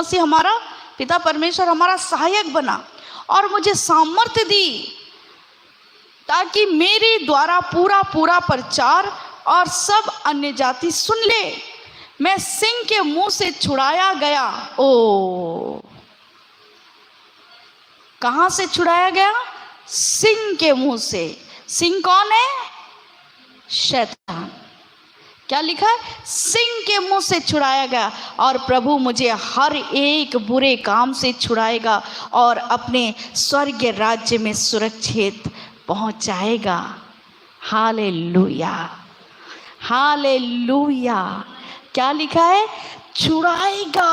मसीह हमारा पिता परमेश्वर हमारा सहायक बना और मुझे सामर्थ्य दी ताकि मेरे द्वारा पूरा पूरा प्रचार और सब अन्य जाति सुन ले। मैं सिंह के मुंह से छुड़ाया गया। ओ, कहां से छुड़ाया गया? सिंह के मुंह से। सिंह कौन है? शैतान। क्या लिखा है? सिंह के मुंह से छुड़ाया गया और प्रभु मुझे हर एक बुरे काम से छुड़ाएगा और अपने स्वर्गीय राज्य में सुरक्षित पहुंचाएगा। Hallelujah, hallelujah. क्या लिखा है? छुड़ाएगा।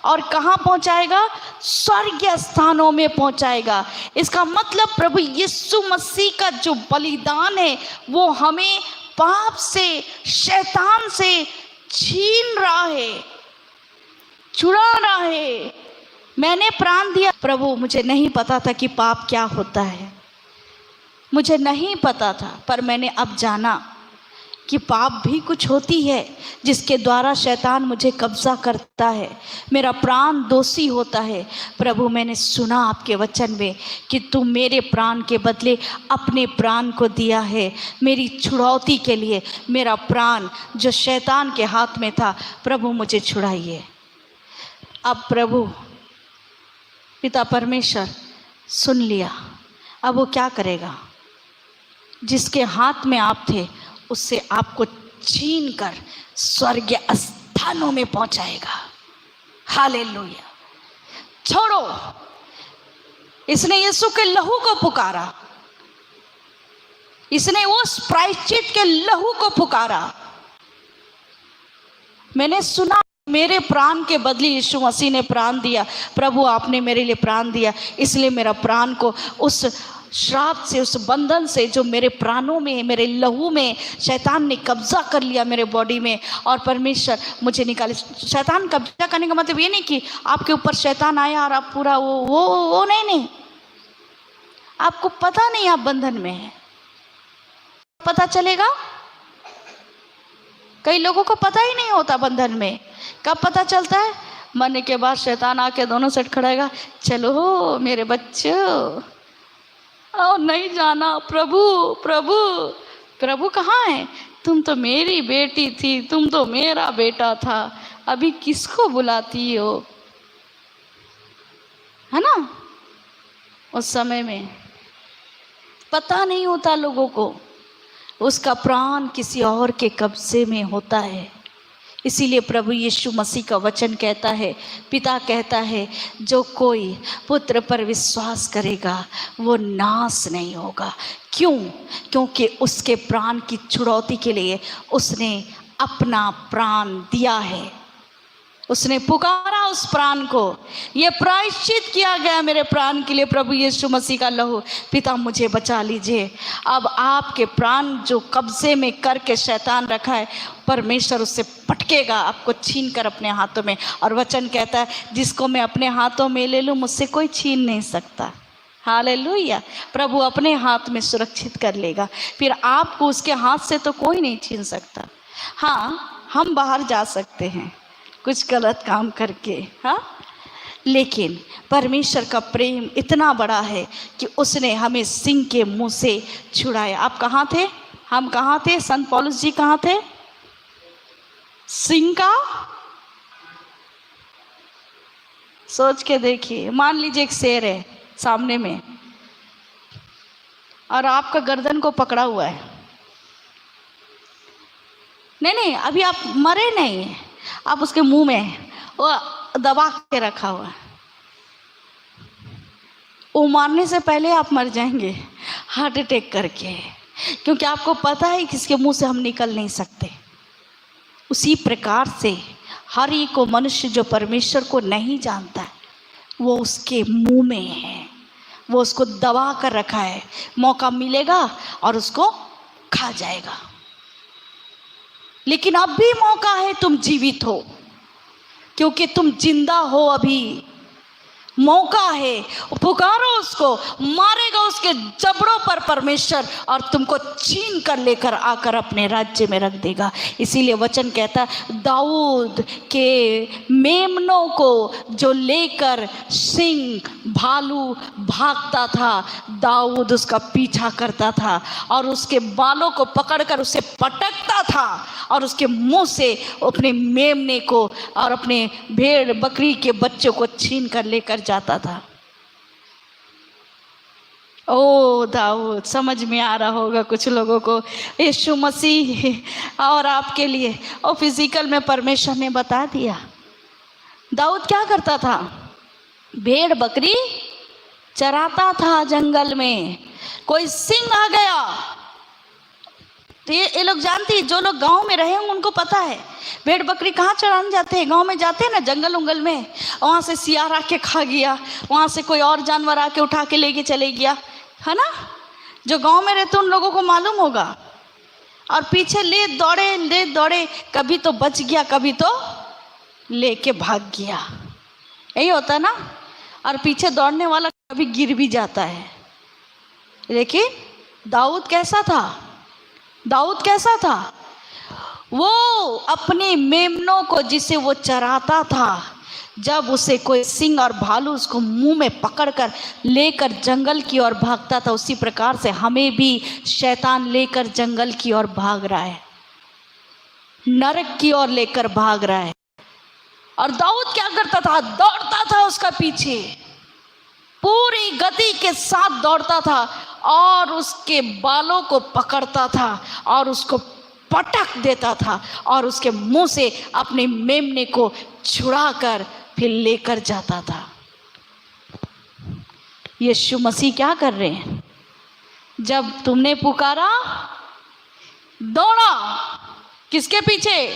और कहाँ पहुंचाएगा? स्वर्गीय स्थानों में पहुंचाएगा। इसका मतलब प्रभु यीशु मसीह का जो बलिदान है वो हमें पाप से, शैतान से छीन रहा है, छुड़ा रहा है। मैंने प्राण दिया। प्रभु, मुझे नहीं पता था कि पाप क्या होता है, मुझे नहीं पता था, पर मैंने अब जाना कि पाप भी कुछ होती है जिसके द्वारा शैतान मुझे कब्जा करता है, मेरा प्राण दोषी होता है। प्रभु, मैंने सुना आपके वचन में कि तुम मेरे प्राण के बदले अपने प्राण को दिया है, मेरी छुड़ौती के लिए। मेरा प्राण जो शैतान के हाथ में था, प्रभु मुझे छुड़ाइए। अब प्रभु पिता परमेश्वर सुन लिया। अब वो क्या करेगा? जिसके हाथ में आप थे उससे आपको छीन कर स्वर्गीय स्थानों में पहुंचाएगा। हालेलुया। छोड़ो, इसने यीशु के लहू को पुकारा, इसने उस प्रायश्चित के लहू को पुकारा। मैंने सुना मेरे प्राण के बदले यीशु मसीह ने प्राण दिया। प्रभु, आपने मेरे लिए प्राण दिया, इसलिए मेरा प्राण को उस श्राप से, उस बंधन से जो मेरे प्राणों में, मेरे लहू में शैतान ने कब्जा कर लिया मेरे बॉडी में, और परमेश्वर मुझे निकाले। शैतान कब्जा करने का मतलब ये नहीं कि आपके ऊपर शैतान आया और आप पूरा वो नहीं। आपको पता नहीं आप बंधन में हैं। पता चलेगा? कई लोगों को पता ही नहीं होता बंधन में। कब पता चलता है? मरने के बाद शैतान आके दोनों साइड खड़ाएगा, चलो मेरे बच्चों, और नहीं जाना। प्रभु प्रभु प्रभु कहाँ है? तुम तो मेरी बेटी थी, तुम तो मेरा बेटा था, अभी किसको बुलाती हो? है ना? उस समय में पता नहीं होता लोगों को, उसका प्राण किसी और के कब्जे में होता है। इसीलिए प्रभु यीशु मसीह का वचन कहता है, पिता कहता है, जो कोई पुत्र पर विश्वास करेगा वो नाश नहीं होगा। क्यों? क्योंकि उसके प्राण की छुड़ौती के लिए उसने अपना प्राण दिया है। उसने पुकारा उस प्राण को, ये प्रायश्चित किया गया मेरे प्राण के लिए, प्रभु यीशु मसीह का लहू। पिता, मुझे बचा लीजिए। अब आपके प्राण जो कब्जे में करके शैतान रखा है, परमेश्वर उससे पटकेगा, आपको छीन कर अपने हाथों में। और वचन कहता है, जिसको मैं अपने हाथों में ले लूँ मुझसे कोई छीन नहीं सकता। हालेलुया। प्रभु अपने हाथ में सुरक्षित कर लेगा, फिर आपको उसके हाथ से तो कोई नहीं छीन सकता। हाँ, हम बाहर जा सकते हैं कुछ गलत काम करके, हाँ, लेकिन परमेश्वर का प्रेम इतना बड़ा है कि उसने हमें सिंह के मुंह से छुड़ाया। आप कहाँ थे? हम कहाँ थे? संत पौलुस जी कहाँ थे? सिंह का, सोच के देखिए। मान लीजिए एक शेर है सामने में और आपका गर्दन को पकड़ा हुआ है। नहीं, अभी आप मरे नहीं, आप उसके मुंह में वो दबा के रखा हुआ है। वो मारने से पहले आप मर जाएंगे हार्ट अटैक करके, क्योंकि आपको पता है कि इसके मुंह से हम निकल नहीं सकते। उसी प्रकार से हर एक को मनुष्य जो परमेश्वर को नहीं जानता है वो उसके मुंह में है, वो उसको दबा कर रखा है। मौका मिलेगा और उसको खा जाएगा। लेकिन अब भी मौका है, तुम जीवित हो, क्योंकि तुम जिंदा हो अभी। मौका है, पुकारो उसको, मारेगा उसके जबड़ों पर परमेश्वर और तुमको छीन कर लेकर आकर अपने राज्य में रख देगा। इसीलिए वचन कहता दाऊद के मेमनों को जो लेकर सिंह भालू भागता था, दाऊद उसका पीछा करता था और उसके बालों को पकड़कर उसे पटकता था और उसके मुंह से अपने मेमने को और अपने भेड़ बकरी के बच्चों को छीन कर लेकर जाता था। ओ दाऊद, समझ में आ रहा होगा कुछ लोगों को। यीशु मसीह और आपके लिए और फिजिकल में परमेश्वर ने बता दिया। दाऊद क्या करता था? भेड़ बकरी चराता था जंगल में। कोई सिंह आ गया तो ये लोग जानती है, जो लोग गांव में रहे होंगे उनको पता है भेड़ बकरी कहाँ चराने जाते हैं। गांव में जाते हैं ना, जंगल उंगल में, वहाँ से सियार आके खा गया, वहाँ से कोई और जानवर आके उठा के लेके चले गया, है ना। जो गांव में रहते उन लोगों को मालूम होगा। और पीछे ले दौड़े, कभी तो बच गया, कभी तो लेके भाग गया। यही होता है ना। और पीछे दौड़ने वाला कभी गिर भी जाता है। लेकिन दाऊद कैसा था? दाऊद कैसा था? वो अपने मेमनों को जिसे वो चराता था, जब उसे कोई सिंह और भालू उसको मुंह में पकड़कर लेकर जंगल की ओर भागता था, उसी प्रकार से हमें भी शैतान लेकर जंगल की ओर भाग रहा है, नरक की ओर लेकर भाग रहा है। और दाऊद क्या करता था? दौड़ता था उसका पीछे, पूरी गति के साथ दौड़ता था और उसके बालों को पकड़ता था और उसको पटक देता था और उसके मुंह से अपने मेमने को छुड़ाकर फिर लेकर जाता था। यीशु मसीह क्या कर रहे हैं? जब तुमने पुकारा, दौड़ा, किसके पीछे?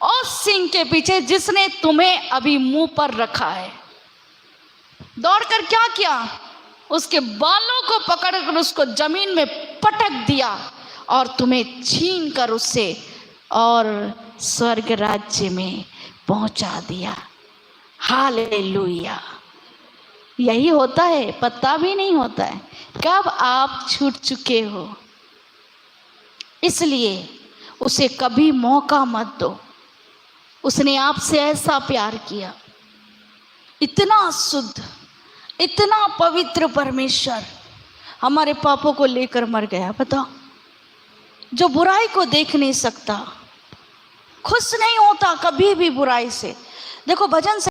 उस सिंह के पीछे जिसने तुम्हें अभी मुंह पर रखा है। दौड़कर क्या किया? उसके बालों को पकड़कर उसको जमीन में पटक दिया और तुम्हें छीन कर उससे और स्वर्ग राज्य में पहुंचा दिया। हालेलुया। यही होता है, पता भी नहीं होता है कब आप छूट चुके हो। इसलिए उसे कभी मौका मत दो। उसने आपसे ऐसा प्यार किया, इतना शुद्ध, इतना पवित्र परमेश्वर हमारे पापों को लेकर मर गया। बताओ, जो बुराई को देख नहीं सकता, खुश नहीं होता कभी भी बुराई से। देखो भजन से